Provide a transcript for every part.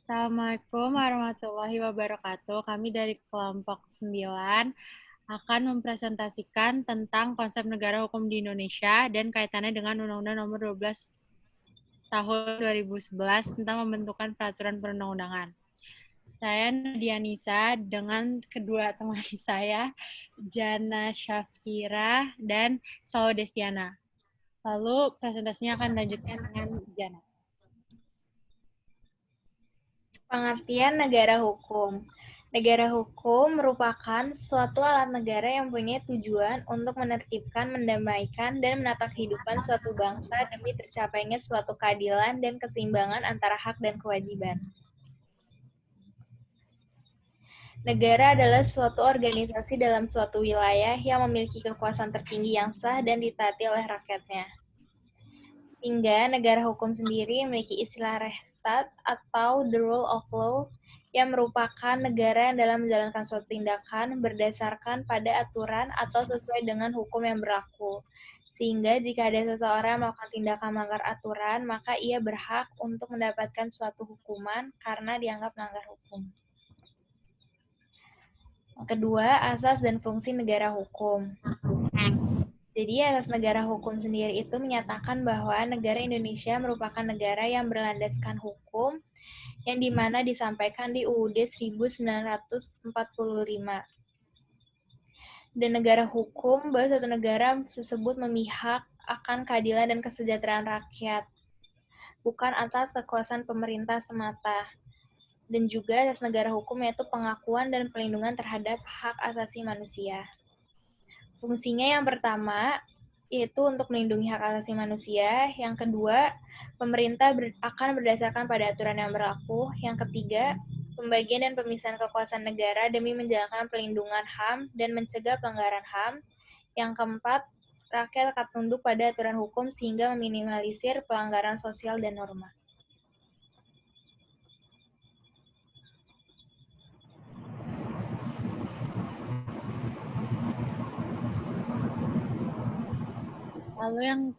Assalamualaikum warahmatullahi wabarakatuh. Kami dari kelompok 9 akan mempresentasikan tentang konsep negara hukum di Indonesia dan kaitannya dengan Undang-Undang Nomor 12 Tahun 2011 tentang pembentukan peraturan perundang-undangan. Saya Nadia Nisa dengan kedua teman saya, Jana Syafira dan Salwa Destiana. Lalu presentasinya akan dilanjutkan dengan Jana. Pengertian negara hukum. Negara hukum merupakan suatu alat negara yang punya tujuan untuk menertibkan, mendamaikan, dan menata kehidupan suatu bangsa demi tercapainya suatu keadilan dan keseimbangan antara hak dan kewajiban. Negara adalah suatu organisasi dalam suatu wilayah yang memiliki kekuasaan tertinggi yang sah dan ditaati oleh rakyatnya. Hingga negara hukum sendiri memiliki istilah Rechtsstaat atau the rule of law yang merupakan negara yang dalam menjalankan suatu tindakan berdasarkan pada aturan atau sesuai dengan hukum yang berlaku. Sehingga jika ada seseorang melakukan tindakan melanggar aturan, maka ia berhak untuk mendapatkan suatu hukuman karena dianggap melanggar hukum. Kedua, asas dan fungsi negara hukum. Jadi asas negara hukum sendiri itu menyatakan bahwa negara Indonesia merupakan negara yang berlandaskan hukum yang dimana disampaikan di UUD 1945. Dan negara hukum bahwa suatu negara tersebut memihak akan keadilan dan kesejahteraan rakyat, bukan atas kekuasaan pemerintah semata. Dan juga asas negara hukum yaitu pengakuan dan perlindungan terhadap hak asasi manusia. Fungsinya yang pertama yaitu untuk melindungi hak asasi manusia. Yang kedua, pemerintah akan berdasarkan pada aturan yang berlaku. Yang ketiga, pembagian dan pemisahan kekuasaan negara demi menjalankan pelindungan HAM dan mencegah pelanggaran HAM. Yang keempat, rakyat akan tunduk pada aturan hukum sehingga meminimalisir pelanggaran sosial dan norma. Lalu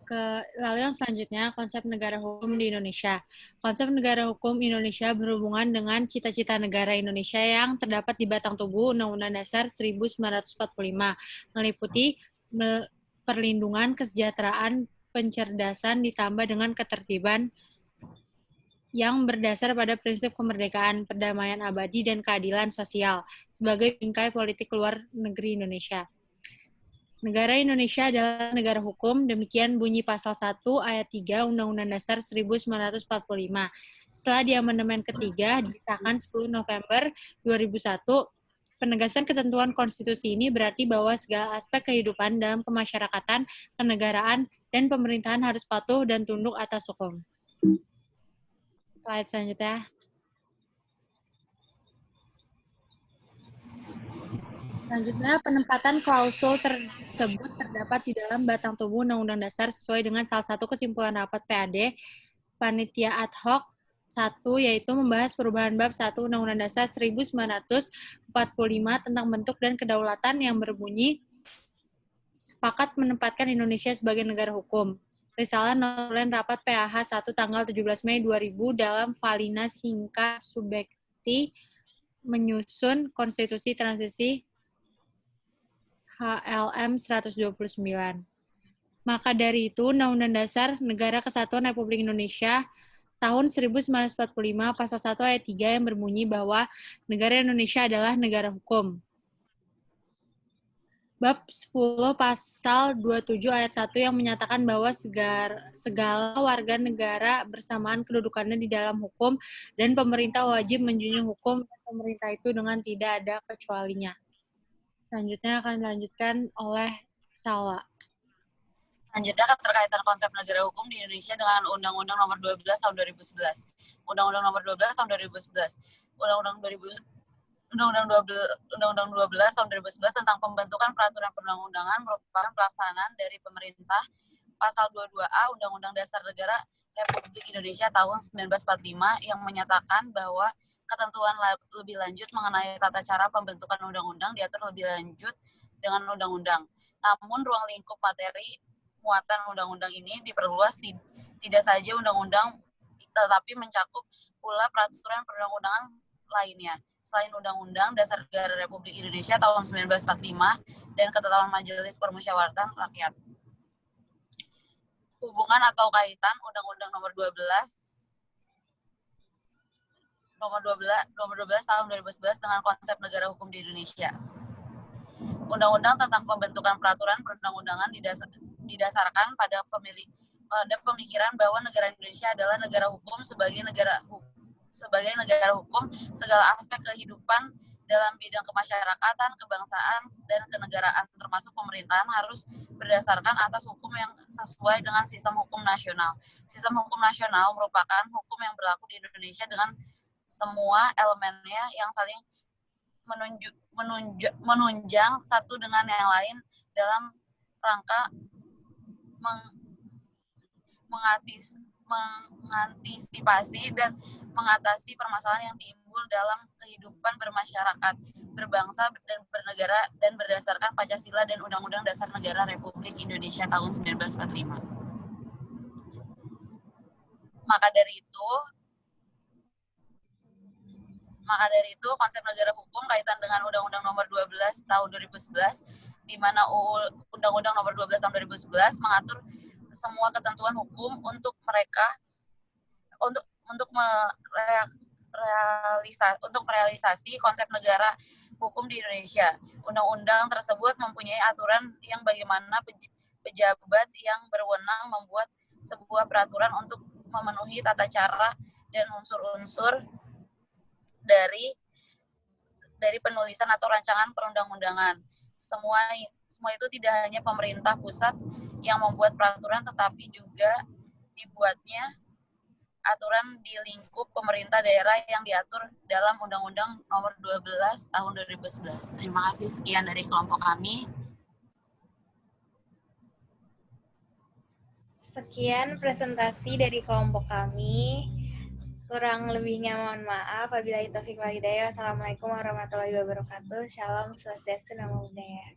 yang selanjutnya, konsep negara hukum di Indonesia. Konsep negara hukum Indonesia berhubungan dengan cita-cita negara Indonesia yang terdapat di batang tubuh Undang-Undang Dasar 1945, meliputi perlindungan, kesejahteraan, pencerdasan, ditambah dengan ketertiban yang berdasar pada prinsip kemerdekaan, perdamaian abadi, dan keadilan sosial sebagai bingkai politik luar negeri Indonesia. Negara Indonesia adalah negara hukum, demikian bunyi pasal 1 ayat 3 Undang-Undang Dasar 1945. Setelah di amandemen ketiga, disahkan 10 November 2001, penegasan ketentuan konstitusi ini berarti bahwa segala aspek kehidupan dalam kemasyarakatan, kenegaraan, dan pemerintahan harus patuh dan tunduk atas hukum. Slide selanjutnya. Selanjutnya, penempatan klausul tersebut terdapat di dalam batang tubuh Undang-Undang Dasar sesuai dengan salah satu kesimpulan rapat PAD, Panitia Ad Hoc 1, yaitu membahas perubahan bab 1 Undang-Undang Dasar 1945 tentang bentuk dan kedaulatan yang berbunyi sepakat menempatkan Indonesia sebagai negara hukum. Risalah notulen rapat PAH 1 tanggal 17 Mei 2000 dalam Valina Singka Subekti menyusun konstitusi transisi HLM 129. Maka dari itu, Undang-Undang Dasar Negara Kesatuan Republik Indonesia tahun 1945 pasal 1 ayat 3 yang berbunyi bahwa negara Indonesia adalah negara hukum. Bab 10 pasal 27 ayat 1 yang menyatakan bahwa segala warga negara bersamaan kedudukannya di dalam hukum dan pemerintah wajib menjunjung hukum dan pemerintah itu dengan tidak ada kecualinya. Selanjutnya akan dilanjutkan oleh Salwa. Selanjutnya keterkaitan konsep negara hukum di Indonesia dengan Undang-Undang Nomor 12 Tahun 2011. Undang-Undang Nomor 12 Tahun 2011. Undang-Undang 12 Tahun 2011 tentang pembentukan peraturan perundang-undangan merupakan pelaksanaan dari pemerintah Pasal 22A Undang-Undang Dasar Negara Republik Indonesia tahun 1945 yang menyatakan bahwa ketentuan lebih lanjut mengenai tata cara pembentukan undang-undang diatur lebih lanjut dengan undang-undang. Namun ruang lingkup materi muatan undang-undang ini diperluas tidak saja undang-undang tetapi mencakup pula peraturan perundang-undangan lainnya selain Undang-Undang Dasar Negara Republik Indonesia tahun 1945 dan ketetapan Majelis Permusyawaratan Rakyat. Hubungan atau kaitan Undang-Undang Nomor 12 tahun 2011 dengan konsep negara hukum di Indonesia. Undang-undang tentang pembentukan peraturan perundang-undangan didasarkan pada pemikiran bahwa negara Indonesia adalah negara hukum sebagai negara hukum segala aspek kehidupan dalam bidang kemasyarakatan, kebangsaan, dan kenegaraan termasuk pemerintahan harus berdasarkan atas hukum yang sesuai dengan sistem hukum nasional. Sistem hukum nasional merupakan hukum yang berlaku di Indonesia dengan semua elemennya yang saling menunjang satu dengan yang lain dalam rangka mengantisipasi dan mengatasi permasalahan yang timbul dalam kehidupan bermasyarakat, berbangsa dan bernegara dan berdasarkan Pancasila dan Undang-Undang Dasar Negara Republik Indonesia tahun 1945. Maka dari itu konsep negara hukum kaitan dengan Undang-Undang Nomor 12 tahun 2011 di mana Undang-Undang Nomor 12 tahun 2011 mengatur semua ketentuan hukum untuk merealisasi konsep negara hukum di Indonesia. Undang-undang tersebut mempunyai aturan yang bagaimana pejabat yang berwenang membuat sebuah peraturan untuk memenuhi tata cara dan unsur-unsur dari penulisan atau rancangan perundang-undangan. Semua itu tidak hanya pemerintah pusat yang membuat peraturan, tetapi juga dibuatnya aturan di lingkup pemerintah daerah yang diatur dalam Undang-Undang Nomor 12 Tahun 2011. Terima kasih, sekian dari kelompok kami. Sekian presentasi dari kelompok kami. Kurang lebihnya mohon maaf. Wabillahi taufiq wal hidayah. Wassalamualaikum warahmatullahi wabarakatuh. Shalom, swastiastu, namo buddhaya.